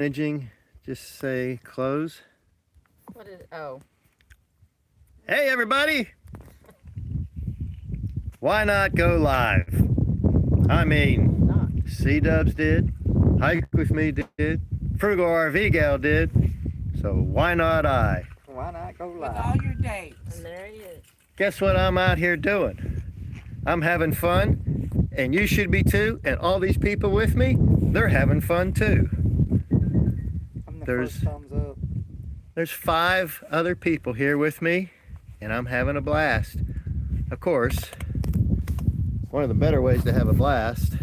managing, just say close. What is, oh. Hey everybody! Why not go live? I mean, C-Dubs did, Hike With Me did, Frugal RV Gal did, so why not I? Why not go live? With all your dates. And there he is. Guess what I'm out here doing? I'm having fun, and you should be too, and all these people with me, they're having fun too. I'm the There's- first thumbs up. There's 5 other people here with me, and I'm having a blast. Of course, one of the better ways to have a blast,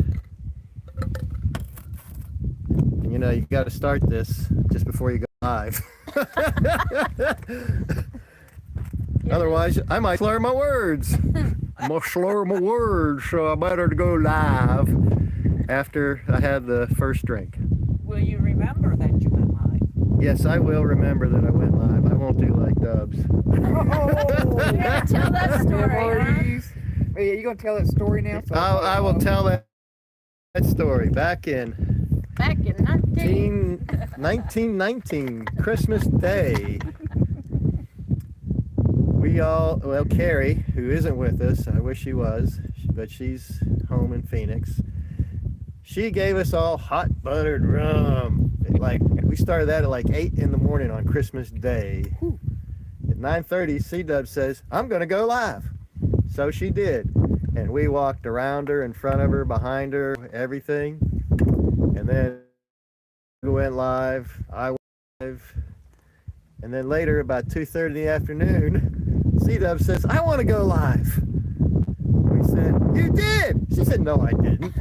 and you know, you got to start this just before you go live. Otherwise, I might slur my words. I'm gonna slur my words, so I better go live after I had the first drink. Will you remember that you went live? Yes, I will remember that I went live. I won't do like Dubs. Yeah, tell that story, huh? Memories. Oh, yeah, you gonna tell that story now? So I will tell that story. Back in 1919, Christmas Day, we all, well, Carrie, who isn't with us, I wish she was, but she's home in Phoenix. She gave us all hot buttered rum. We started that at like 8 in the morning on Christmas Day. At 9:30, C-Dub says, I'm gonna go live. So she did. And we walked around her, in front of her, behind her, everything. And then we went live, I went live. And then later, about 2:30 in the afternoon, C-Dub says, I want to go live. We said, you did! She said, no, I didn't.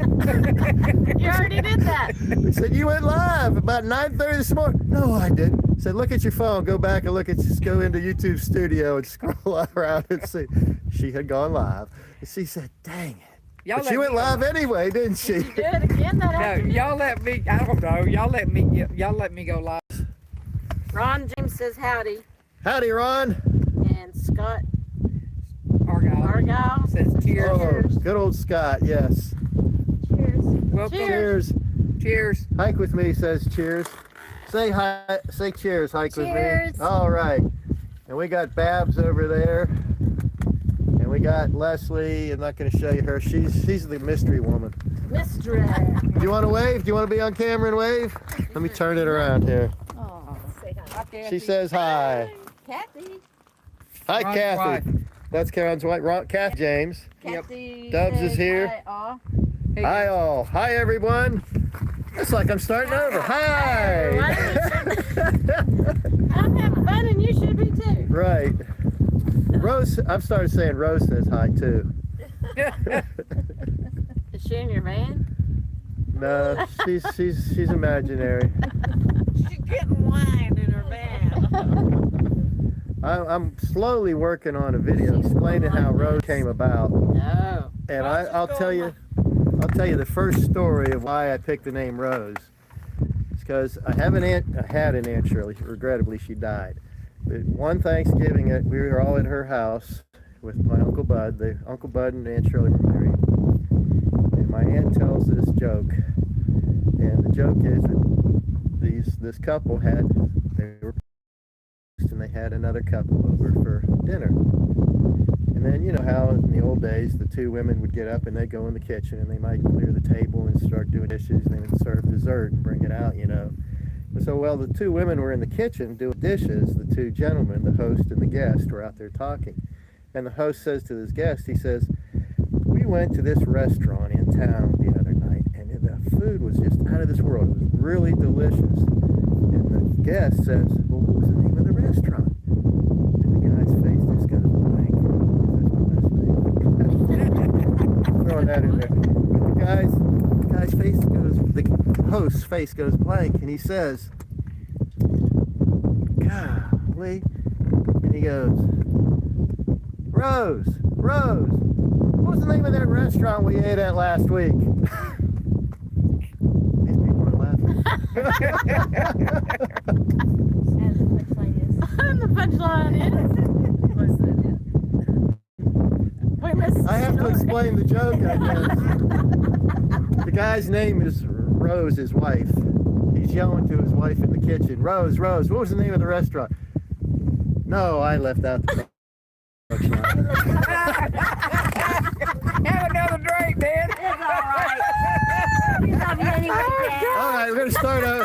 You already did that. We said, you went live about 9:30 this morning. No, I didn't. I said, look at your phone, go back and look at, just go into YouTube Studio and scroll around and see. She had gone live. And she said, dang it. Y'all But she let went me- live anyway, didn't she? Do it again that No, afternoon. y'all let me. I don't know. Y'all let me go live. Ron James says howdy. Howdy, Ron. And Scott Argyle Argyle. says cheers. Oh, good old Scott, yes. Cheers. Welcome. Cheers. Cheers. Cheers. Hike With Me says cheers. Say hi, say cheers, Hike With Me. Cheers. All right. And we got Babs over there. And we got Leslie. I'm not going to show you her. She's the mystery woman. Mystery. Do you want to wave? Do you want to be on camera and wave? Let me turn it around here. Oh, say hi. She says hi. Kathy. Hi, Ron's Kathy. wife. That's Karen's wife. Kathy James. Yep. Kathy. Dubs says is here. Hi, all. Hey, Hi, all. Hi, everyone. It's like I'm starting over. Hi. I'm having fun and you should be too. Right. Rose, I've started saying Rose says hi too. Is she in your van? No, she's imaginary. She's getting wine in her van. I'm slowly working on a video explaining how Rose came about, No. and Rose is I'll tell going you the first story of why I picked the name Rose. It's because I had an Aunt Shirley. Regrettably, she died. But one Thanksgiving, we were all at her house with my Uncle Bud. Uncle Bud and Aunt Shirley were married. And my aunt tells this joke. And the joke is that this couple they were and they had another couple over for dinner. And then you know how in the old days the 2 women would get up and they'd go in the kitchen and they might clear the table and start doing dishes and they would serve dessert and bring it out, you know. So while the 2 women were in the kitchen doing dishes, the 2 gentlemen, the host and the guest, were out there talking. And the host says to his guest, he says, we went to this restaurant in town the other night and the food was just out of this world. It was really delicious. And the guest says, well, what was the name of the restaurant? And the guy's face just goes blank. Throwing that in there. The guy's face goes, the host's face goes blank, and he says, golly, and he goes, Rose, what was the name of that restaurant we ate at last week? These people are laughing. And the punchline is. What's that? We missed I have to explain the joke, I guess. The guy's name is Rose, his wife. He's he's yelling to his wife in the kitchen, Rose, what was the name of the restaurant? No, I left out the Have another drink, Dan. It's all right. We love you anyway, Dad. All right, we're going to start. That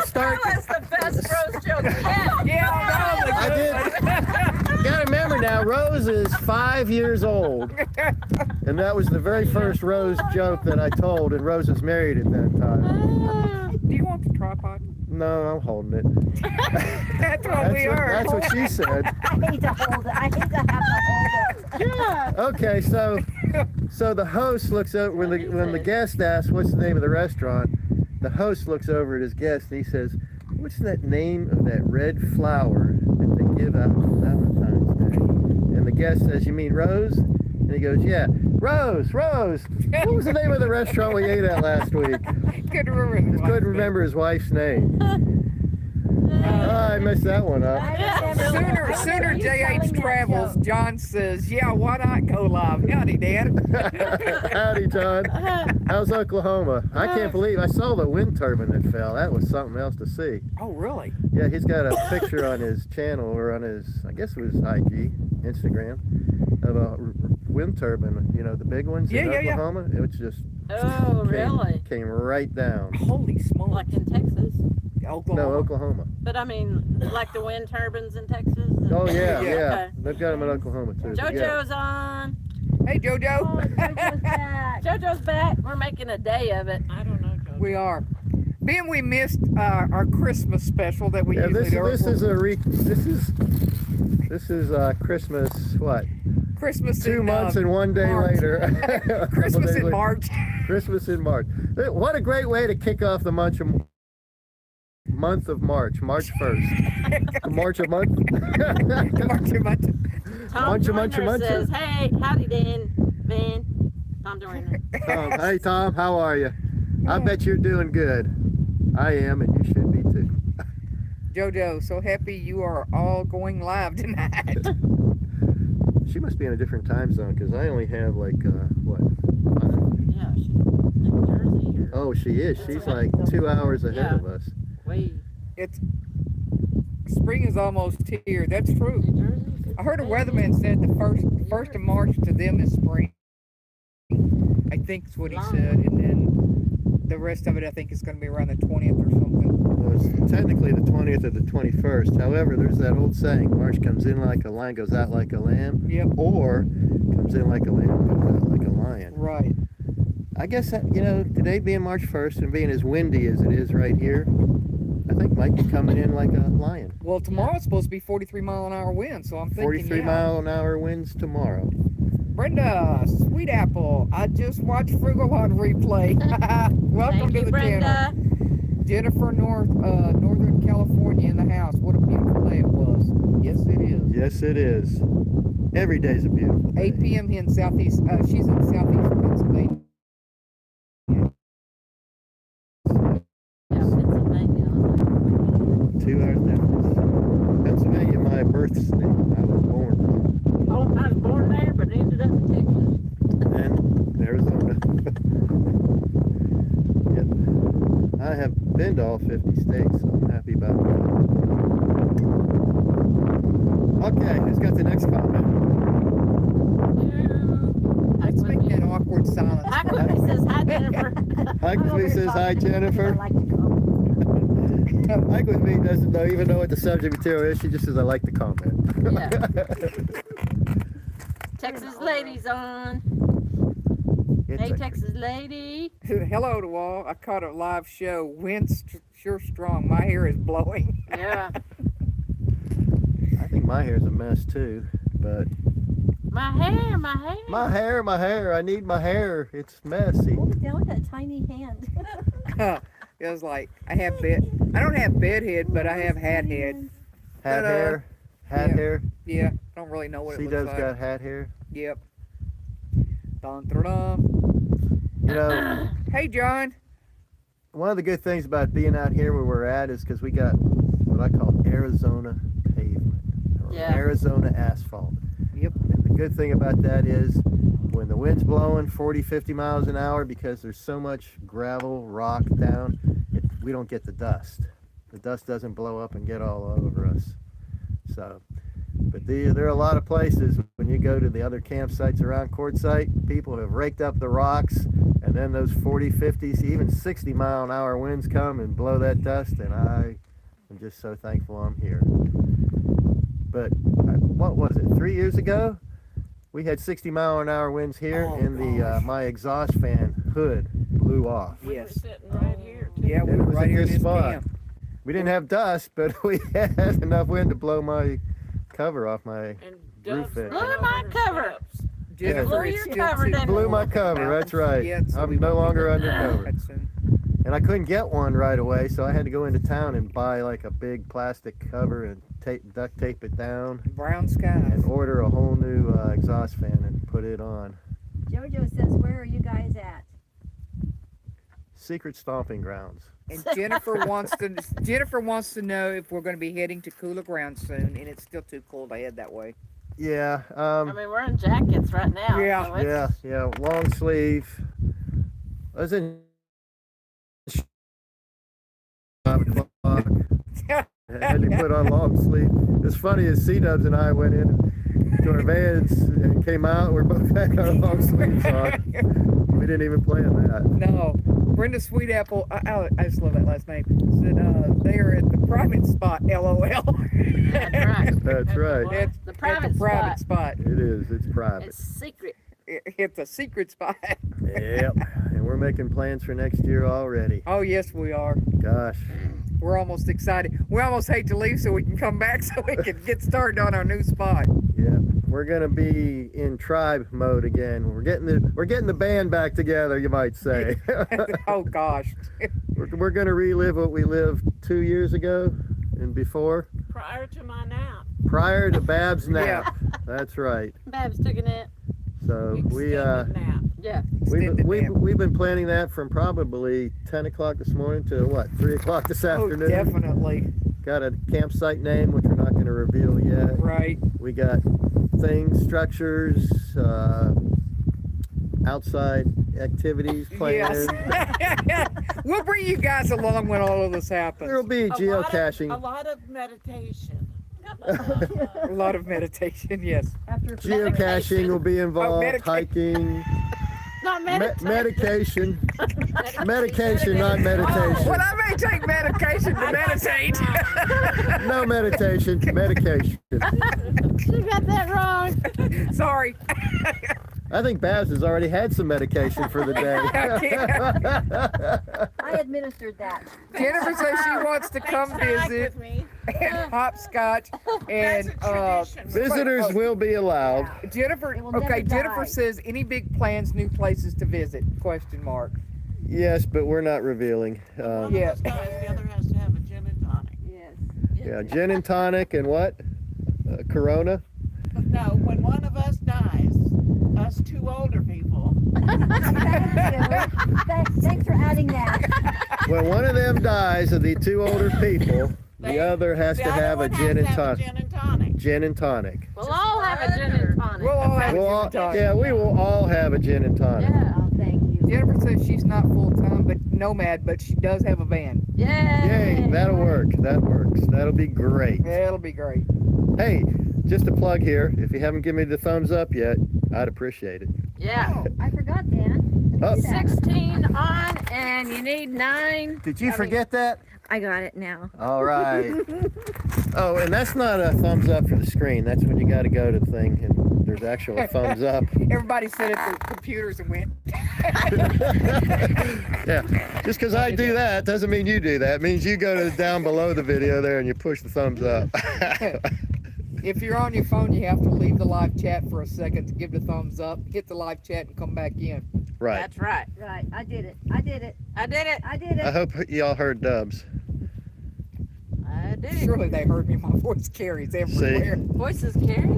was the best roast joke ever. Yeah, that was a I good did. You got to remember now, Rose is 5 years old. And that was the very first Rose joke that I told, and Rose was married at that time. Do you want the tripod? No, I'm holding it. That's what we are. That's what she said. I hate to hold it. I hate to have to hold it. Yeah. Okay, so the host looks over when the guest asks what's the name of the restaurant. The host looks over at his guest and he says, "What's that name of that red flower that they give out on Valentine's Day?" And the guest says, "You mean Rose?" And he goes, "Yeah, Rose. What was the name of the restaurant we ate at last week?" Couldn't remember. Just couldn't remember his wife's name. I messed that one up. Sooner JH travels, John says, "Yeah, why not go live?" Howdy, Dan. Howdy, John. How's Oklahoma? I can't believe I saw the wind turbine that fell. That was something else to see. Oh, really? Yeah, he's got a picture on his channel or on his, I guess it was IG, Instagram, of a wind turbine. You know, the big ones in Oklahoma. It was just Oh, really? came right down. Holy smokes. Like in Texas? Oklahoma. No, Oklahoma. But I mean, like the wind turbines in Texas? Oh yeah, Yeah. yeah. Okay. They've got them in Oklahoma too. but yeah. JoJo's on. Hey, Oh, JoJo. JoJo's back. JoJo's back. We're making a day of it. I don't know, JoJo. We are. Ben, we missed our Christmas special that we Yeah, usually do. this is Christmas. What? Christmas 2 in, months and 1 day March. later. Christmas in March. Christmas in March. What a great way to kick off the month of March. March 1st. March a month. Tom Muncha, Joyner muncha, muncha. says, "Hey, howdy, Dan. Tom Joyner." Tom, hey Tom, how are you? I bet you're doing good. I am, and you should be too. JoJo, so happy you are all going live tonight. She must be in a different time zone because I only have like what? 5? Yeah, she's in Jersey or Oh, she is. She's like 2 hours ahead Yeah. of us. way It's spring is almost here. That's true. New Jersey. I heard a weatherman said the first of March to them is spring. I think is what he said, and then the rest of it I think is going to be around the 20th or something. Well, it's technically the 20th or the 21st. However, there's that old saying: March comes in like a lion, goes out like a lamb. Yep. Or comes in like a lamb, goes out like a lion. Right. I guess that, today being March 1st and being as windy as it is right here, I think might be coming in like a lion. Well, tomorrow's supposed to be 43-mile-an-hour wind, so I'm thinking 43 mile an hour winds tomorrow. Brenda, Sweet Apple, I just watched Frugal on replay. Welcome Thank to you, the Brenda. channel. Jennifer, Northern California in the house. What a beautiful day it was. Yes, it is. Yes, it is. Every day's a beautiful day. 8 p.m. here in Southeast. She's in Southeast Pennsylvania. Yeah, Pennsylvania. 2 hours difference. Pennsylvania, my birth state. I was born. Oh, I was born there, but ended up in Texas. And Arizona. Yep. I have been to all 50 states, so I'm happy about that. Okay, who's got the next comment? Let's make that awkward silence. Hi, Quimby says, "Hi, Jennifer." Mike with me says hi, I Jennifer. like to come. Mike with me doesn't even know what the subject material is. She just says, I like the comment. Yeah. Texas ladies on. It's Hey, a- Texas lady. Hello to all. I caught a live show. Wind's sure strong. My hair is blowing. Yeah. I think my hair's a mess too, but My hair. my hair, I need my hair. It's messy. Hold it down with that tiny hand. It was like I don't have bed head, but I have hat head. Hat Ta-da. hair, hat Yeah. hair. Yeah, I don't really know what it looks C-Dub's like. got hat hair. Yep. Dun, dun, dun. You know, Hey, John. one of the good things about being out here where we're at is because we got what I call Arizona pavement, or Yeah. Arizona asphalt. Yep. And the good thing about that is when the wind's blowing 40, 50 miles an hour, because there's so much gravel, rock down, we don't get the dust. the dust doesn't blow up and get all over us. So, but there are a lot of places when you go to the other campsites around Quartzsite, people have raked up the rocks, and then those 40, 50s, even 60-mile-an-hour winds come and blow that dust, and I am just so thankful I'm here. But what was it, 3 years ago? We had 60-mile-an-hour winds here, and my exhaust fan hood blew off. We were Yes. sitting right here. Too. Yeah, we And were it was right a here in good this spot. camp. We didn't have dust, but we had enough wind to blow my cover off my And roof Dove's it. right Blew over my her cover. steps. Jennifer, Blew it's your still cover, too didn't it? Blew my cold to cover, come that's out right. yet, so I'm we no won't be longer doing undercover. that soon. And I couldn't get one right away, so I had to go into town and buy like a big plastic cover and duct tape it down Brown skies. and order a whole new exhaust fan and put it on. Jojo says, where are you guys at? Secret stomping grounds. And Jennifer wants to know if we're going to be heading to cooler ground soon, and it's still too cold to head that way. Yeah, I mean, we're in jackets right now. Yeah. so it's- yeah, long sleeve. I was in 5 o'clock. I had to put on long sleeve. It's funny as C-Dubs and I went in to our vans and came out. We're both had our long sleeves on. We didn't even plan that. No, Brenda Sweetapple, I just love that last name. Said they are at the private spot. LOL. That's right. That's right. It's The at private the private spot. It is. It's private. It's secret. It's a secret spot. Yep. And we're making plans for next year already. Oh yes, we are. Gosh. We're almost excited. We almost hate to leave so we can come back so we can get started on our new spot. Yeah. We're gonna be in tribe mode again. We're getting the band back together, you might say. Oh gosh. We're gonna relive what we lived 2 years ago and before. Prior to my nap. Prior to Bab's nap. Yeah. That's right. Babs took a nap. So we Extended nap. Yeah. Extended nap. we've been planning that from probably 10 o'clock this morning to what, 3 o'clock this Oh, afternoon. definitely. Got a campsite name which we're not going to reveal yet. Right. We got things, structures, outside activities planned. Yes. We'll bring you guys along when all of this happens. There'll be A geocaching. lot of meditation. A lot of meditation, yes. After Geocaching will be involved, medication. hiking, Not medication. Medication, not meditation. Well, I may take medication to meditate. No meditation, medication. She got that wrong. Sorry. I think Babs has already had some medication for the day. I administered that. Jennifer says she wants to come Snack visit with me. and hopscotch and That's a tradition. Visitors will be allowed. Jennifer. It will never Okay, Jennifer die. says any big plans, new places to visit? Question mark. Yes, but we're not revealing. One Yeah. of us dies, the other has to have a gin and tonic. Yes. Yeah, gin and tonic and what? Corona? No, when one of us dies, us two older people, Thanks for adding that. When one of them dies of the 2 older people, the They- other has the to other have a one gin has and to have a tonic. gin and tonic. Gin and tonic. We'll all have a gin and tonic. We'll all have We'll a all, gin and tonic. yeah, we will all have a gin and tonic. Yeah. Oh, thank you. Jennifer says she's not full time, but nomad, but she does have a van. Yay. Yay, that'll work. That works. That'll be great. It'll be great. Hey, just a plug here. If you haven't given me the thumbs up yet, I'd appreciate it. Yeah. Oh, I forgot, Dan. Oh. 16 on, and you need 9. Did you forget that? I got it now. All right. Oh, and that's not a thumbs up for the screen. That's when you got to go to the thing and there's actual thumbs up. Everybody sit at the computers and went. Yeah. Just because I do that doesn't mean you do that. It means you go to down below the video there and you push the thumbs up. If you're on your phone, you have to leave the live chat for a second to give the thumbs up, hit the live chat, and come back in. Right. That's right. Right, I did it. I did it. I did it. I did I it. hope y'all heard Dubs. I did it. Surely they heard me. My voice carries everywhere. Voices carry.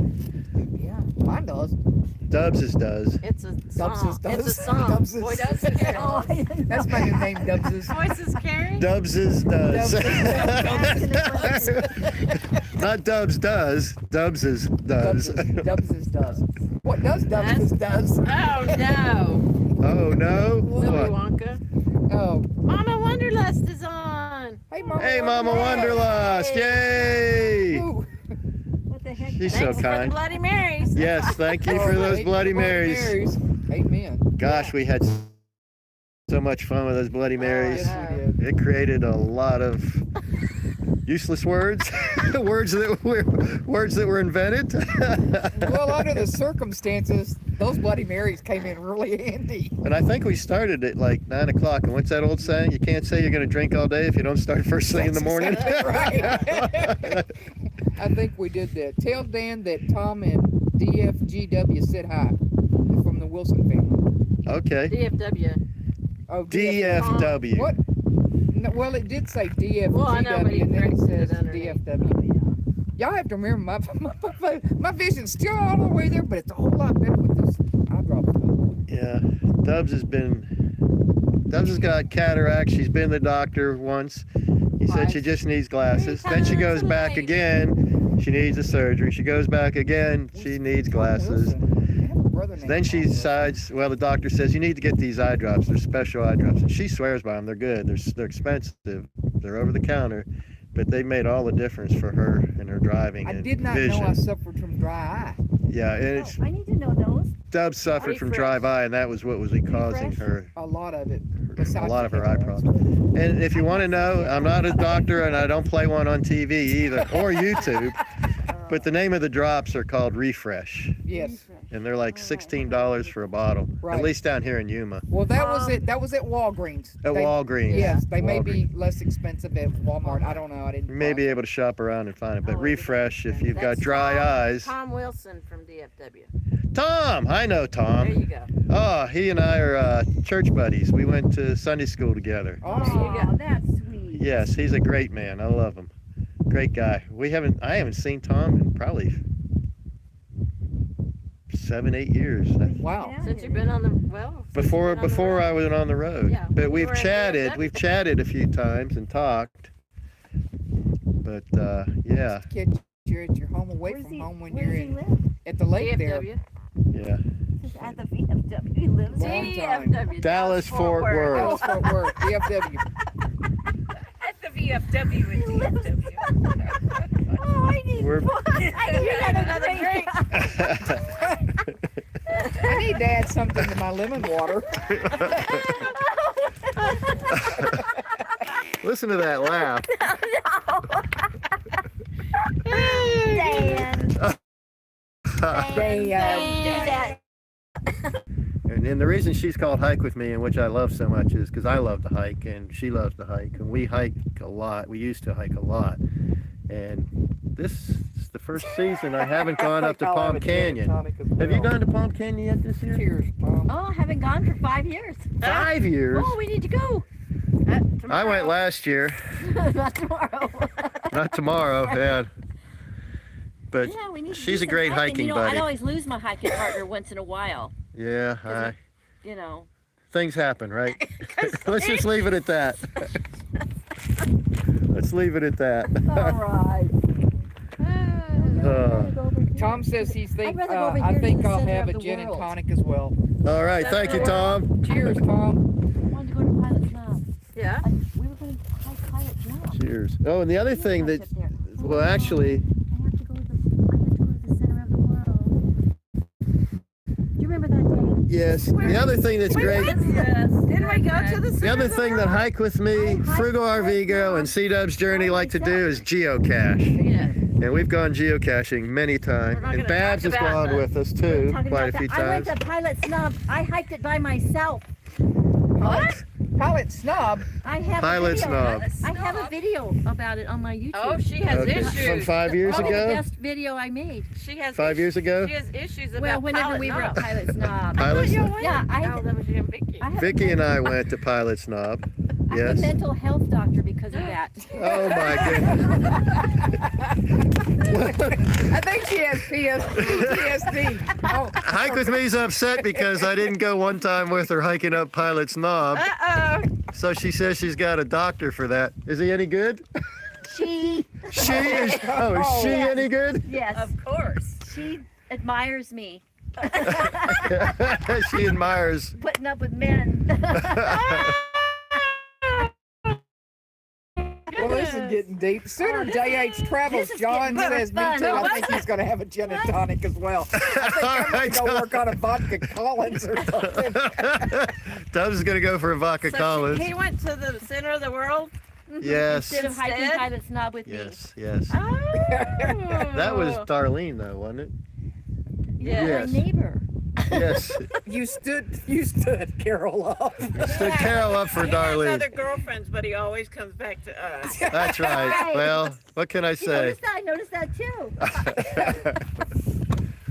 Yeah, mine does. Dubs's does. It's a song. Dubses does. It's a song. Dubses. Voices carry. Oh, I didn't That's know. my new name, Dubses. Voices carry. Dubs's does. Dubses. Not Dubs does. Dubs's does. Dubses does. What does Dubses does? Oh no. Oh no. Willy What? Wonka. Oh, Mama Wonderlust is on. Hey, Mama Wanderlust! Yay! Woo. What the heck? She's so Thanks for the kind. Bloody Marys. Yes, thank you for Oh, those thank Bloody you, Marys. Amen. Gosh, we had so much fun with those Bloody Marys. Yes, we did. It created a lot of useless words, words that were invented. Well, under the circumstances, those Bloody Marys came in really handy. And I think we started at like 9 o'clock. And what's that old saying? You can't say you're going to drink all day if you don't start first thing in the morning. That's right. I think we did that. Tell Dan that Tom and DFGW said hi from the Wilson family. Okay. DFW. Oh, DFW. What? No, well, it did say DFGW, Well, I know, but he and then it corrected says it underneath. DFW. Y'all have to remember, my vision's still all the way there, but it's a whole lot better with this eye drop stuff. Yeah. Dubs has got cataract. She's been to the doctor once. He said she just needs glasses. Then she goes back again. She needs a surgery. She goes back again. She needs glasses. Then she decides, well, the doctor says, you need to get these eye drops. They're special eye drops. And she swears by them. They're good. They're expensive. They're over the counter. But they made all the difference for her and her driving I and did not vision. know I suffered from dry eye. Yeah, and it's I need to know those. Dubs suffered from dry eye, and that was what was causing her A lot of it. a lot of her eye problems. And if you want to know, I'm not a doctor, and I don't play one on TV either or YouTube. But the name of the drops are called Refresh, Yes. and they're like $16 for a bottle. Right. At least down here in Yuma. Well, that was it. That was at Walgreens. At Walgreens. Yes, they may Walgreens. be less expensive at Walmart. I don't know. I didn't. You may be find able to shop around and find it, but Oh, Refresh if you've got That's dry eyes. Tom Wilson from DFW. Tom, I know There Tom. you go. Oh, he and I are church buddies. We went to Sunday school together. Awesome. Oh, that's sweet. Yes, he's a great man. I love him. Great guy. I haven't seen Tom in probably 7-8 years. Wow. Since you've been on the Before I went on the road. Yeah, But when you we've were at chatted. DFW. We've chatted a few times and talked. But yeah, Kid, you're at your home away Where's from he, home when where you're does he in live? at the lake there. DFW. yeah. Just at the VFW. He lives there. Long time. DFW. Dallas Fort Worth. Dallas Fort Worth, DFW. At the VFW and DFW. Oh, I need We're- I need another drink. I need to add something to my lemon water. Listen to that laugh. Dan. They, Do that. And the reason she's called Hike With Me, and which I love so much, is because I love to hike and she loves to hike. And we hike a lot. We used to hike a lot. And this is the first season I haven't gone up to Palm Canyon. Have you gone to Palm Canyon yet this year? Cheers, Tom. Oh, I haven't gone for 5 years. 5 years? Oh, we need to go. I went last year. Not tomorrow. Not tomorrow, yeah. But Yeah, we need to she's do a some great hiking. hiking You know, buddy. I always lose my hiking partner once in a while. yeah, You know. things happen, right? Let's just leave it at that. Let's leave it at that. All right. Tom says he thinks. rather go over I here to think the I'll center have of a the gin and world. tonic as well. All right, thank you, Tom. Cheers, Tom. I wanted to go to Pilot's Knob. Yeah. We were going to hike Pilot's Knob. Cheers. Oh, and the other thing that, Up there. well, actually, I have to go to the center of the world. Do you remember that day? yes, the other thing that's great, Yes. Didn't we go to the the other thing that Hike With Me, Frugal RV Go, and C-Dub's Journey like to do is geocache. Yeah. And we've gone geocaching many times. We're not And gonna Babs talk has about gone that. with us We're too, talking quite a about few that. I went times. to Pilot's Knob. I hiked it by myself. What? Pilot Snob. I have Pilot's a video. Knob. I have a video about it on my YouTube. Oh, she has Okay, issues. from 5 years Probably the ago? best video I made. She has 5 years ago? She has issues about Well, whenever we were at Pilot Pilot's Knob. Pilot's Knob. Yeah, I Oh, have, that was you and Vicky. I have Vicky and I went to Pilot's Knob. I'm Yes. a mental health doctor because of that. Oh my goodness. I think she has PTSD. Oh, Hike With Me's upset because I didn't go one time with her hiking up Pilot's Knob. Uh-oh. So she says she's got a doctor for that. Is he any good? She, She is. Oh, is she yes. any good? yes, Of course. she admires me. She admires. Putting up with men. well, getting deep. Sooner JH travels, this is John getting says me fun. too. I think he's going to have a gin and tonic as well. I think I'm going to go work on a vodka Collins or something. Tubbs is going to go for a vodka So Collins. he went to the center of the world. Yes. Instead of hiking Instead? Pilot Snob with me. Yes. Oh. That was Darlene, though, wasn't it? Yeah. Yes. My neighbor. Yes. You stood Carol up. Stood Carol up for He has Darlene. other girlfriends, but he always comes back to us. That's right. Well, what can I You say? noticed that? I noticed that too.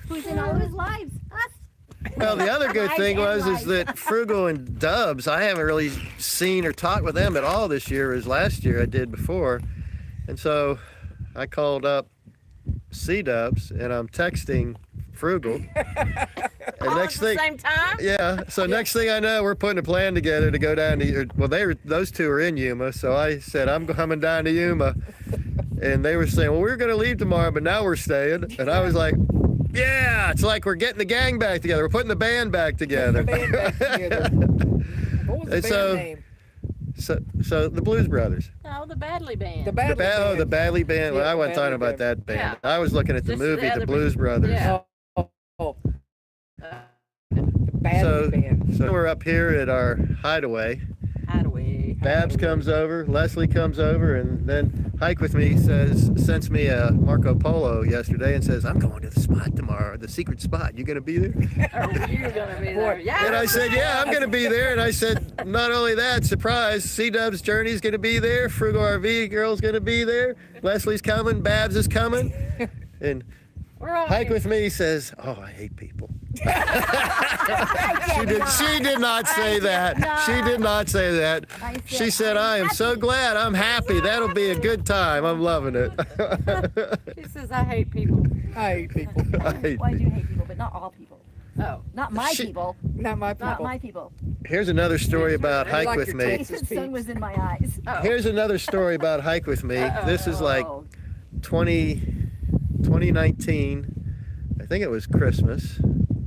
Who's in all of his lives? Us. Well, the other good thing is that Frugal and Dubs, I haven't really seen or talked with them at all this year as last year I did before. And so I called up C-Dubs and I'm texting Frugal. And All next at the thing, same time? yeah, so next thing I know, we're putting a plan together to go down to, well, those two are in Yuma, so I said, I'm coming down to Yuma. And they were saying, well, we're going to leave tomorrow, but now we're staying. And I was like, yeah, it's like we're getting the gang back together. We're putting the band back together. The band back together. What was the And band so- name? So the Blues Brothers. No, the Badley Band. The Badley Band. The Badley Band. Well, Yeah, I wasn't talking Badley about that band. Yeah. I was looking at the This is movie, the The other Blues band. Brothers. Yeah. Oh. Uh, The Badley So, Band. so we're up here at our hideaway. Hideaway. Babs comes over, Leslie comes over, and then Hike With Me sends me a Marco Polo yesterday and says, I'm going to the spot tomorrow, the secret spot. You gonna be there? Oh, you're gonna be there. Yeah. And I said, yeah, I'm gonna be there. And I said, not only that, surprise, C-Dub's Journey's gonna be there, Frugal RV Girl's gonna be there, Leslie's coming, Babs is coming. And We're all Hike here. With Me says, oh, I hate people. She did not say that. She did not say that. She said, I am so glad. I'm happy. That'll be a good time. I'm loving it. She says, I hate people. I hate people. I hate Well, I do people. hate people, but not all people. Oh. Not my She- people. Not my people. Not my people. Here's another story about I Hike like With your Me. taste. The sun was in my eyes. Oh. Here's another story about Hike With Me. This is like Oh. 2019. I think it was Christmas.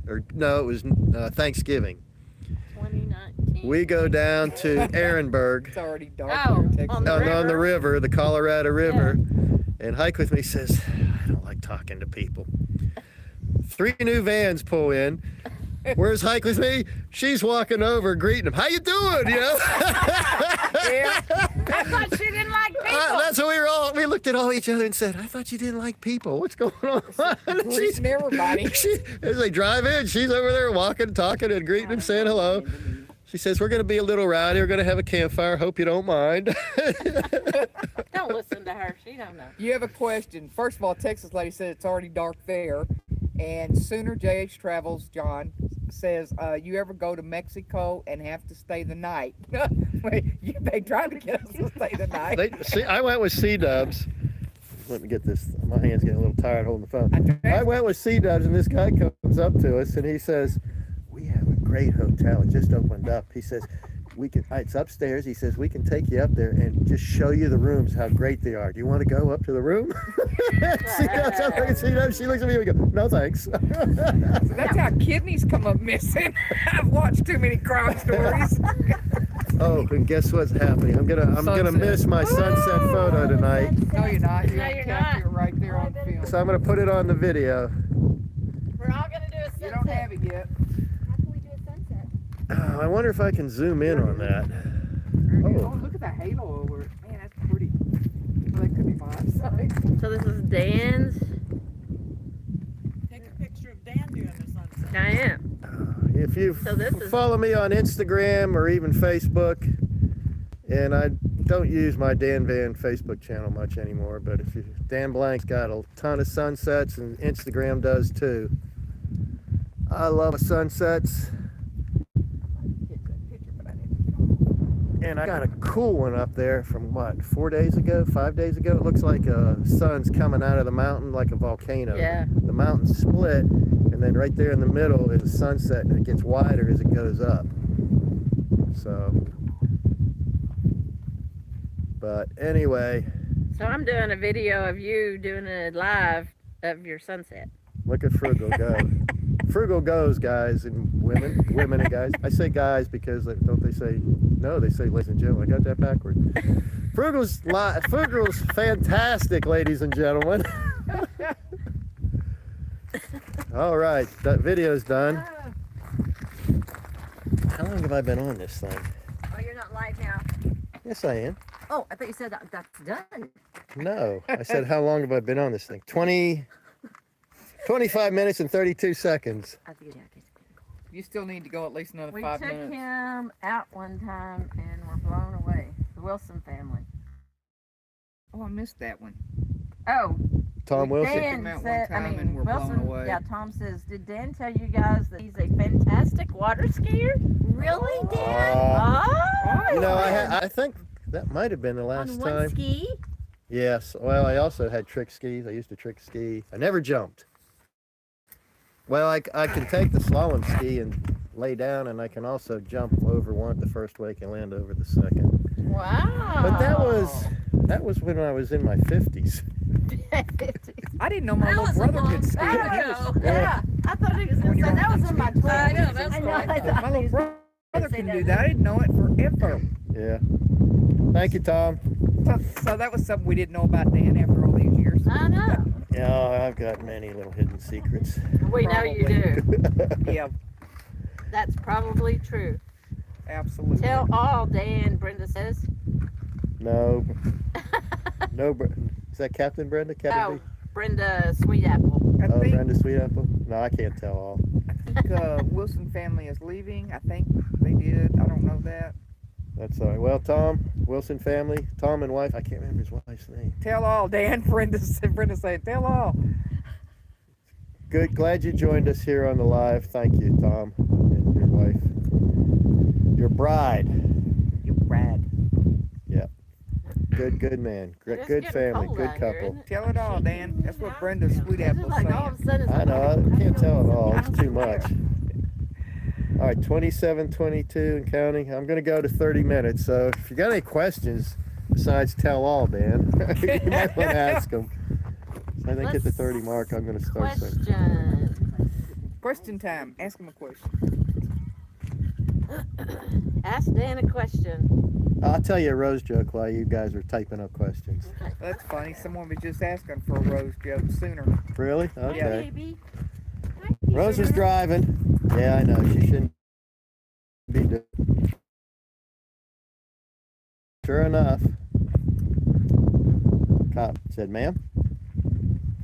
Or no, it was Thanksgiving. 2019. We go down to Ehrenberg. It's already dark Oh, here in Texas. on the On the river? river, the Colorado River. And Hike With Me says, I don't like talking to people. 3 new vans pull in. Where's Hike With Me? She's walking over, greeting them. How you doing? You know? Yeah. I thought she didn't like people. That's what we looked at all each other and said, I thought you didn't like people. What's going on? Greeting everybody. As they drive in, she's over there walking, talking, and greeting them, saying hello. She says, we're going to be a little rowdy. We're going to have a campfire. Hope you don't mind. Don't listen to her. She don't know. You have a question. First of all, Texas lady said it's already dark there. And Sooner JH Travels, John, says, you ever go to Mexico and have to stay the night? They tried to get us to stay the night. I went with C-Dubs. Let me get this. My hand's getting a little tired holding the phone. I went with C-Dubs, and this guy comes up to us, and he says, we have a great hotel. It just opened up. He says, it's upstairs. He says, we can take you up there and just show you the rooms, how great they are. Do you want to go up to the room? C-Dubs, I'm looking at C-Dubs. She looks at me and we go, no thanks. That's how kidneys come up missing. I've watched too many crime stories. Oh, and guess what's happening? I'm gonna Sunset. miss my sunset photo tonight. No, you're not. No, you're not. You're right there on film. So I'm gonna put it on the video. We're all gonna do a sunset. You don't have it yet. How can we do a sunset? I wonder if I can zoom in on that. Oh, look at that halo over it. Man, that's pretty. Well, that could be mine. Sorry. So this is Dan's. Take a picture of Dan doing the sunset. I am. If you So this is- follow me on Instagram or even Facebook, and I don't use my DanVan Facebook channel much anymore, but if you, Dan Blank's got a ton of sunsets, and Instagram does too. I love sunsets. And I got a cool one up there from what, 4 days ago, 5 days ago? It looks like sun's coming out of the mountain like a volcano. Yeah. The mountain split, and then right there in the middle is a sunset, and it gets wider as it goes up. So, but anyway, So I'm doing a video of you doing a live of your sunset. look at Frugal go. Frugal goes, guys and women and guys. I say guys because don't they say, no, they say ladies and gentlemen. I got that backward. Frugal's fantastic, ladies and gentlemen. All right, that video's done. How long have I been on this thing? Oh, you're not live now. Yes, I am. Oh, I thought you said that's done. No, I said how long have I been on this thing? 25 minutes and 32 seconds. I think You still need to go at least another We 5 took minutes. him out one time and were blown away. The Wilson family. Oh, I missed that one. Oh, Tom Wilson. Took Dan him out said, one time and we're blown Wilson, away. yeah, Tom says, did Dan tell you guys that he's a fantastic water skier? Really, Dan? You know, I think that might have been the last On one time. ski? Yes. Well, I also had trick skis. I used to trick ski. I never jumped. Well, I can take the slalom ski and lay down, and I can also jump over one the first wake and land over the second. Wow. But that was when I was in my 50s. I didn't know my little brother could ski. I He know. was- Yeah. I thought he was going to say that was in my 20s. I know, that's I know, fine. I thought My he little was brother say can that. do that. I didn't know it forever. Yeah. Thank you, Tom. So that was something we didn't know about Dan after all these years. I know. Yeah, I've got many little hidden secrets. We know you do. Yeah, That's probably true. absolutely. Tell all, Dan, Brenda says. No. No. Is that Captain Brenda? Captain Oh, B? Brenda Sweetapple. I Oh, think, Brenda Sweetapple? No, I can't tell all. Wilson family is leaving. I think they did. I don't know that. That's all right. Well, Tom, Wilson family, Tom and wife, I can't remember his wife's name. Tell all, Dan. Brenda said, tell all. Good. Glad you joined us here on the live. Thank you, Tom, and your wife. Your bride. You rad. Good man. It is Good getting family. cold Good out here, couple. isn't it? Tell it all, Dan. That's what Brenda It's Sweetapple's like all of a saying. sudden it's I know. I can't tell it all. It's too much. All right, 27, 22 and counting. I'm going to go to 30 minutes. So if you got any questions besides tell all, Dan, you might want to ask them. So I think at the 30 mark, I'm going to start saying. Question. Question time. Ask him a question. Ask Dan a question. I'll tell you a Rose joke while you guys are typing up questions. That's funny. Someone was just asking for a Rose joke sooner. Really? Hi, Okay. baby. Rose was driving. Yeah, I know. She shouldn't be doing. Sure enough, cop said, "Ma'am,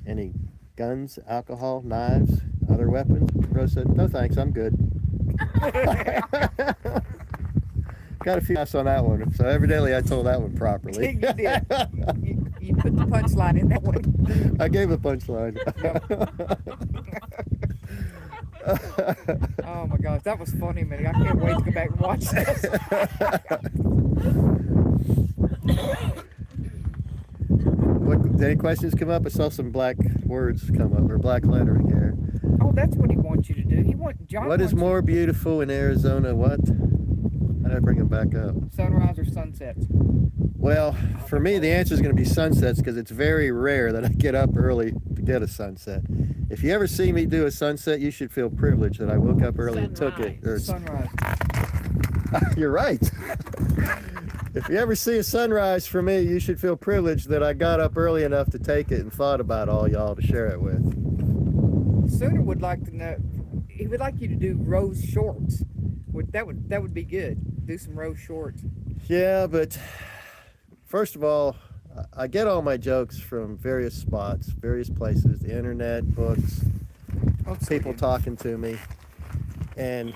any guns, alcohol, knives, other weapons?" Rose said, "No thanks, I'm good." Got a few laughs on that one, so evidently I told that one properly. You did. You put the punchline in that one. I gave a punchline. Oh my gosh, that was funny, man. I can't wait to go back and watch this. Any questions come up? I saw some black words come up, or black lettering here. Oh, that's what he wants you to do. John What is wants more beautiful in Arizona? What? How did I bring them back up? you- sunrise or sunsets? Well, for me, the answer is going to be sunsets because it's very rare that I get up early to get a sunset. If you ever see me do a sunset, you should feel privileged that I woke up early and took it. Sunrise. You're right. If you ever see a sunrise for me, you should feel privileged that I got up early enough to take it and thought about all y'all to share it with. Sooner would like to know. He would like you to do Rose shorts. That would be good. Do some Rose shorts. Yeah, but first of all, I get all my jokes from various spots, various places, the internet, books, people talking to me, and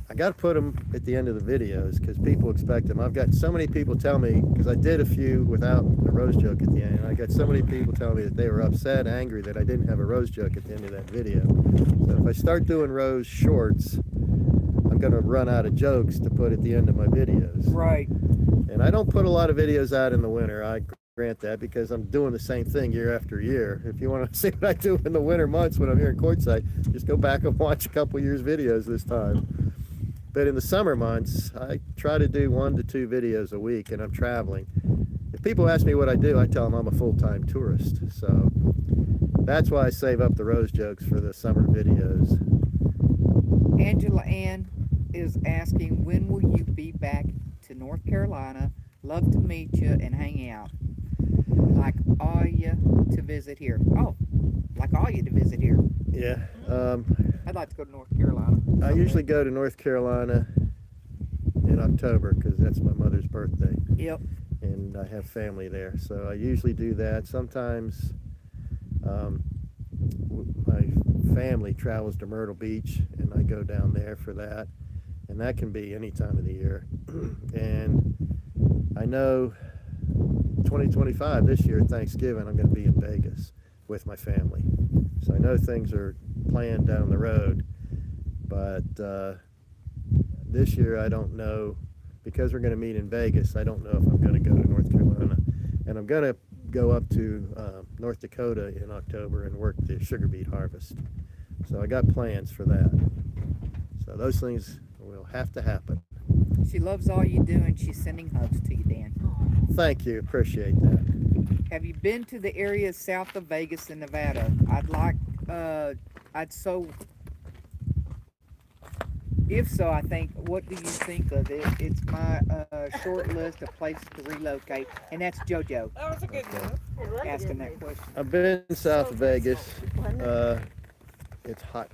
I got to put them at the end of the videos because people expect them. I've got so many people tell me, because I did a few without the Rose joke at the end, and I got so many people telling me that they were upset, angry that I didn't have a Rose joke at the end of that video. So if I start doing Rose shorts, I'm going to run out of jokes to put at the end of my videos. Right. And I don't put a lot of videos out in the winter. I grant that because I'm doing the same thing year after year. If you want to see what I do in the winter months when I'm here in Quartzsite, just go back and watch a couple years videos this time. But in the summer months, I try to do 1 to 2 videos a week, and I'm traveling. If people ask me what I do, I tell them I'm a full-time tourist. So that's why I save up the Rose jokes for the summer videos. Angela Ann is asking, when will you be back to North Carolina? Love to meet you and hang out. Like all you to visit here. Oh, like all you to visit here. Yeah. I'd like to go to North Carolina. I usually go to North Carolina in October because that's my mother's birthday. Yep. And I have family there, so I usually do that. Sometimes my family travels to Myrtle Beach, and I go down there for that, and that can be any time of the year. And I know 2025, this year, Thanksgiving, I'm going to be in Vegas with my family. So I know things are planned down the road, but this year I don't know, because we're going to meet in Vegas, I don't know if I'm going to go to North Carolina. And I'm going to go up to North Dakota in October and work the sugar beet harvest. So I got plans for that. So those things will have to happen. She loves all you do, and she's sending hugs to you, Dan. Thank you. Appreciate that. Have you been to the area south of Vegas in Nevada? If so, I think, what do you think of it? It's my short list of places to relocate, and that's JoJo That was a good one. asking that question. I've been south of Vegas. It's hot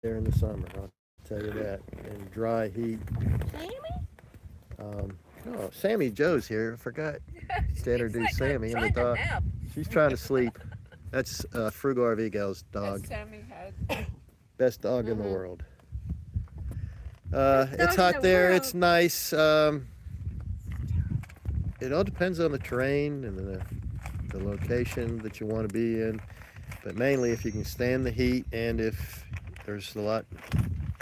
there in the summer, I'll tell you that. And dry heat. Oh, Sammy Joe's here. I forgot to introduce Sammy and the dog. She's trying to sleep. That's Frugal RV Gal's dog. Sammy had. Best dog in the world. It's hot there. It's nice. It all depends on the terrain and the location that you want to be in. But mainly if you can stand the heat and if there's a lot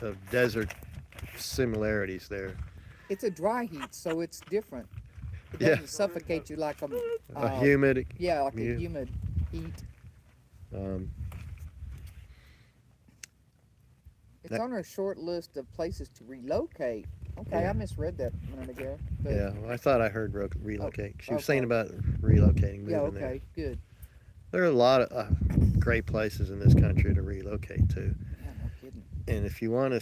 of desert similarities there. It's a dry heat, so it's different. It doesn't suffocate you like A humid. Yeah, like a humid heat. It's on our short list of places to relocate. Okay, Yeah. I misread that a minute ago. But Yeah, well, I thought I heard relocate. She was saying okay. about relocating, moving yeah, there. okay, good. There are a lot of great places in this country to relocate to. Yeah, no kidding. And if you want an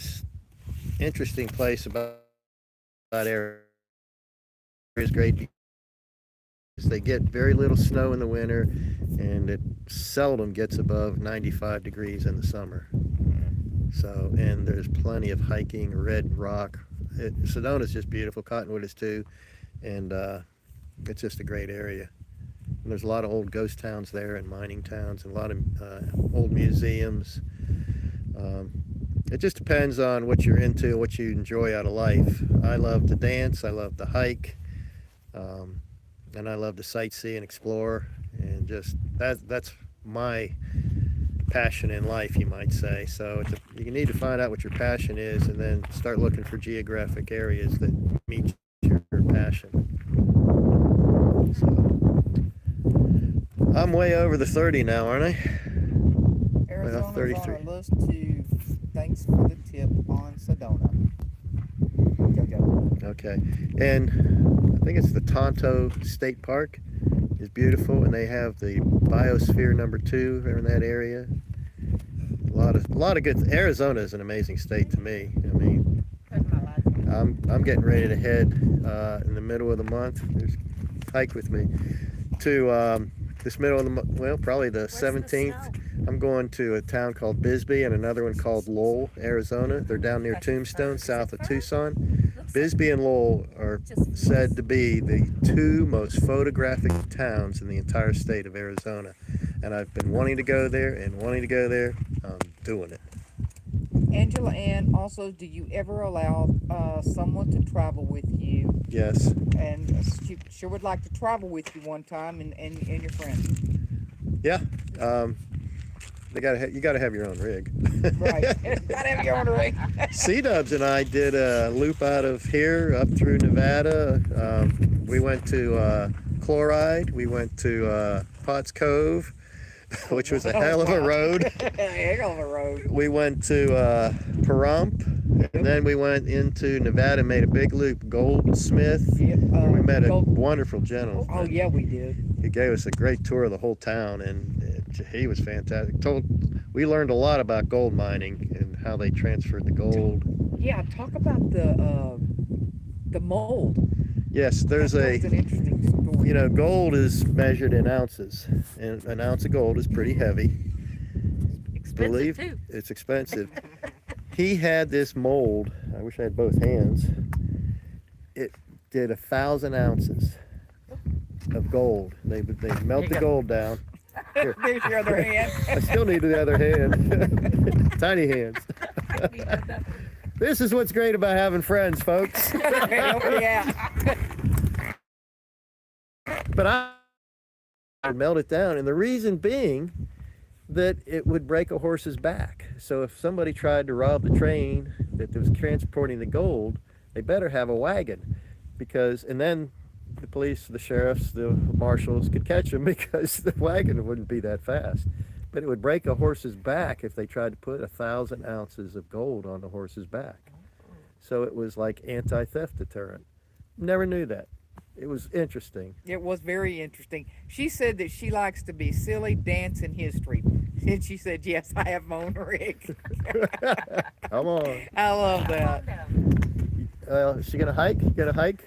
interesting place about area is great, because they get very little snow in the winter and it seldom gets above 95 degrees in the summer. So, and there's plenty of hiking, Red Rock. Sedona's just beautiful. Cottonwood is too. And it's just a great area. And there's a lot of old ghost towns there and mining towns and a lot of old museums. It just depends on what you're into, what you enjoy out of life. I love to dance, I love to hike, and I love to sightsee and explore, and just that's my passion in life, you might say. So you need to find out what your passion is and then start looking for geographic areas that meet your passion. So, I'm way over the 30 now, aren't I? Arizona's 33. on our list to. Thanks for the tip on Sedona. JoJo. Okay, and I think it's the Tonto State Park is beautiful, and they have the Biosphere #2 there in that area. A lot of good. Arizona is an amazing state to me. I mean, I'm getting ready to head in the middle of the month. Hike with me to this middle of the month. Well, probably the 17th. I'm going to a town called Bisbee and another one called Lowell, Arizona. They're down near Tombstone, south of Tucson. Bisbee and Lowell are said to be the two most photographic towns in the entire state of Arizona. And I've been wanting to go there and wanting to go there. I'm doing it. Angela Ann, also, do you ever allow someone to travel with you? Yes. And she sure would like to travel with you one time and your friends. Yeah. You gotta have your own rig. Right. Gotta have your own rig. C-Dubs and I did a loop out of here up through Nevada. We went to Chloride. We went to Potts Cove, which was a hell of a road. Hell of a road. We went to Pahrump, and then we went into Nevada and made a big loop, Goldsmith. Yeah, where we met a wonderful gentleman. Oh yeah, we did. He gave us a great tour of the whole town, and he was fantastic. We learned a lot about gold mining and how they transferred the gold. Yeah, talk about the mold. Yes, there's That was an interesting story. you know, gold is measured in ounces, and an ounce of gold is pretty heavy. Expensive too. It's expensive. He had this mold. I wish I had both hands. It did 1,000 ounces of gold. They melt the gold down. Here. There's your other hand. I still need the other hand. Tiny hands. This is what's great about having friends, folks. Yeah. But I melt it down, and the reason being that it would break a horse's back. So if somebody tried to rob the train that was transporting the gold, they better have a wagon, and then the police, the sheriffs, the marshals could catch them because the wagon wouldn't be that fast. But it would break a horse's back if they tried to put 1,000 ounces of gold on the horse's back. So it was like anti-theft deterrent. Never knew that. It was interesting. It was very interesting. She said that she likes to be silly, dance, and history. And she said, yes, I have my own rig. Come on. I love that. Is she gonna hike? You gonna hike?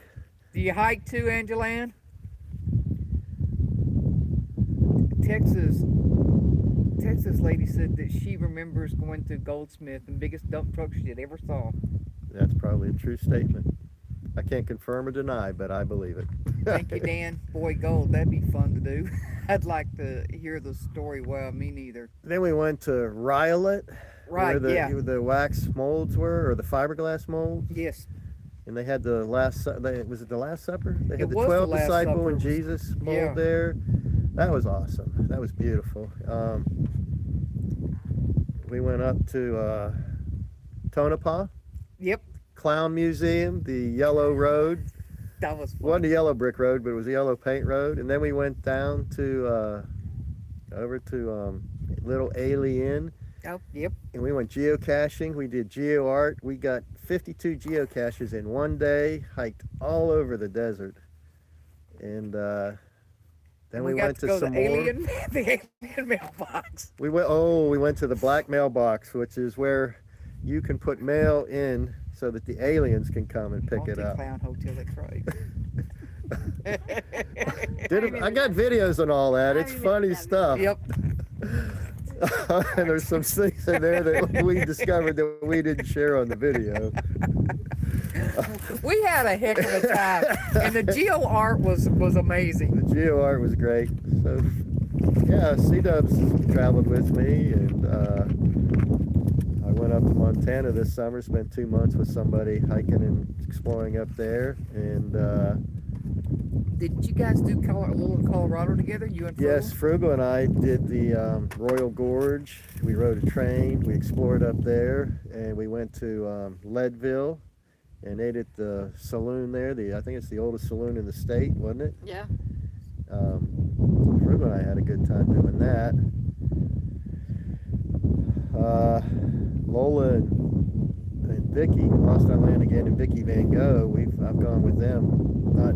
Do you hike too, Angelan? Texas lady said that she remembers going to Goldsmith and biggest dump truck she had ever saw. That's probably a true statement. I can't confirm or deny, but I believe it. Thank you, Dan. Boy, gold, that'd be fun to do. I'd like to hear the story. Well, me neither. Then we went to Riolet, Right, where the wax molds were, or the fiberglass molds. Yes. And they had the last, was it the Last Supper? They had It the was the 12 Last disciple Supper. and Jesus mold Yeah. there. That was awesome. That was beautiful. We went up to Tonopah, Yep. Clown Museum, the yellow road. That was It fun. wasn't a yellow brick road, but it was a yellow paint road. And then we went down to over to Little Alien, Oh, yep. and we went geocaching. We did geo art. We got 52 geocaches in one day. Hiked all over the desert, and then we got went to go some the more. alien, the alien mailbox. We went to the black mailbox, which is where you can put mail in so that the aliens can come and pick it Haunted up. Clown Hotel, that's right. I got videos on all that. It's funny stuff. Yep. And there's some things in there that we discovered that we didn't share on the video. We had a heck of a time, and the geo art was amazing. The geo art was great. So, yeah, C-Dubs traveled with me, and I went up to Montana this summer, spent 2 months with somebody hiking and exploring up there, and Did you guys do a little Colorado together? You and Frugal? yes, Frugal and I did the Royal Gorge. We rode a train, we explored up there, and we went to Leadville and ate at the saloon there. I think it's the oldest saloon in the state, wasn't it? Yeah. Frugal and I had a good time doing that. Lola and Vicky, Lost on Land Again, and Vicky Van Gogh, I've gone with them. Not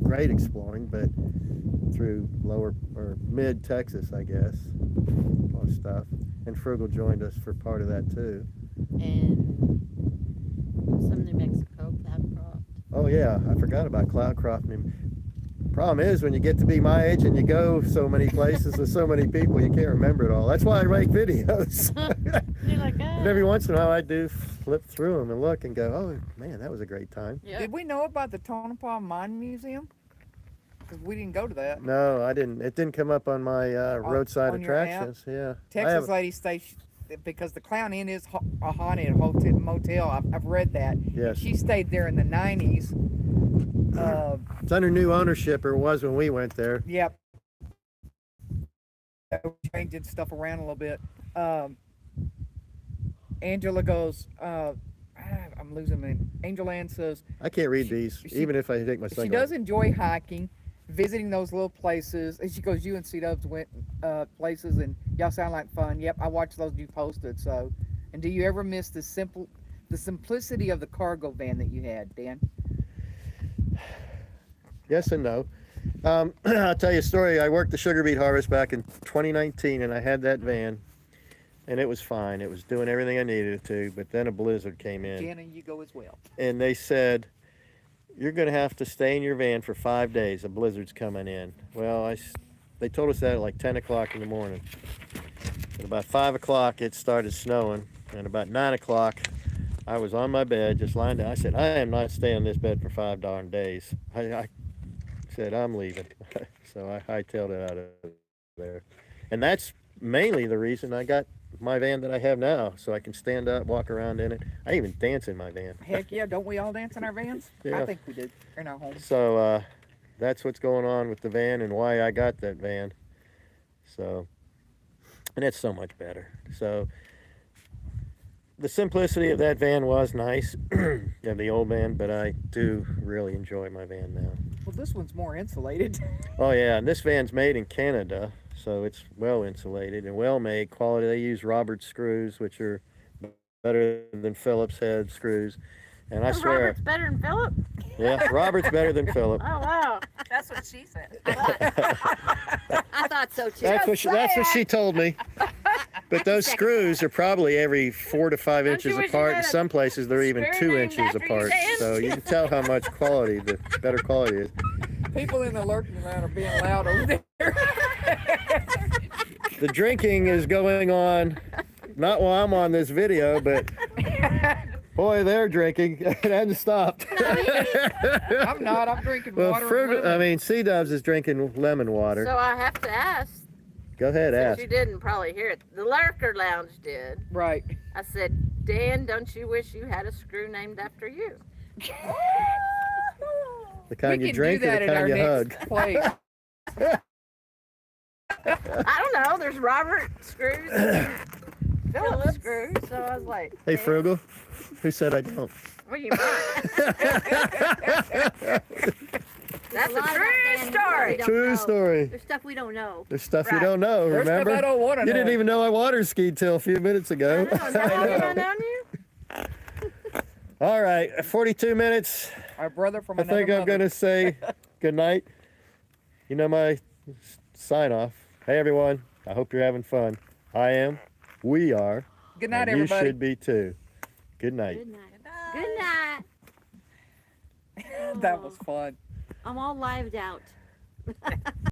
great exploring, but through lower or mid Texas, I guess. A lot of stuff. And Frugal joined us for part of that too. And some New Mexico, Cloudcroft. Oh yeah, I forgot about Cloudcroft. Problem is, when you get to be my age and you go so many places with so many people, you can't remember it all. That's why I make videos. You're like, And every once in a while I do flip through them and look and go, oh man, that was a great time. yeah. Did we know about the Tonopah Mine Museum? Because we didn't go to that. No, I didn't. It didn't come up on my roadside on your app? attractions. Yeah. I Texas haven't- lady station, because the Clown Inn is a haunted hotel, motel. I've read that. Yes. She stayed there in the 90s. It's under new ownership, or it was when we went there. Yep. Changing stuff around a little bit. Angela goes, I'm losing my name. Angel Ann says I can't read these, she- even if I take my she sunglasses. does enjoy hiking, visiting those little places. And she goes, you and C-Dubs went places and y'all sound like fun. Yep, I watched those you posted. So, and do you ever miss the simplicity of the cargo van that you had, Dan? Yes and no. I'll tell you a story. I worked the sugar beet harvest back in 2019, and I had that van. and it was fine. It was doing everything I needed it to, but then a blizzard came in. Jan, and you go as well. And they said, you're going to have to stay in your van for 5 days. A blizzard's coming in. Well, they told us that at like 10 o'clock in the morning. At about 5 o'clock, it started snowing. And about 9 o'clock, I was on my bed, just lying down. I said, I am not staying in this bed for 5 darn days. I said, I'm leaving. So I hightailed it out of there. And that's mainly the reason I got my van that I have now, so I can stand up, walk around in it. I even dance in my van. Heck yeah, don't we all dance in our vans? Yeah. I think we do in our homes. So that's what's going on with the van and why I got that van. So, and it's so much better. So the simplicity of that van was nice, the old van, but I do really enjoy my van now. Well, this one's more insulated. Oh yeah, and this van's made in Canada, so it's well insulated and well made. Quality. They use Roberts screws, which are better than Phillips head screws. And I swear, Robert's better than Philip? yeah, Robert's better than Philip. Oh, wow. That's what she said. I thought so too. That's what she told me. But those screws are probably every 4 to 5 Don't inches you wish you apart. In had a some places, they're even screw 2 named inches after your apart. dad? So you can tell how much quality, the better quality is. People in the lurking around are being loud over there. The drinking is going on, not while I'm on this video, but boy, they're drinking. It hasn't stopped. I'm not. I'm drinking Well, water. And lemon. C-Dubs is drinking lemon water. So I have to ask, Go ahead, since ask. you didn't probably hear it. The Lurker Lounge did. Right. I said, Dan, don't you wish you had a screw named after you? The kind We you can drink do or that the at our kind you next hug. place. I don't know. There's Robert screws and Philip screws. So I was like, Hey, Dan, Frugal. Who said I don't? Well, you might. That's a lot about true Dan story. we don't True know. story. There's stuff we don't know. There's stuff you Right. don't know, There's stuff remember? I don't want to You know. didn't even know I water skied till a few minutes ago. I know. How have I known you? All right, 42 minutes. Our brother from I another think I'm mother. going to say good night. You know my sign off. Hey, everyone. I hope you're having fun. I am. We are. Good night, and everybody. You should be too. Good night. Good night. Good night. That was fun. I'm all lived out.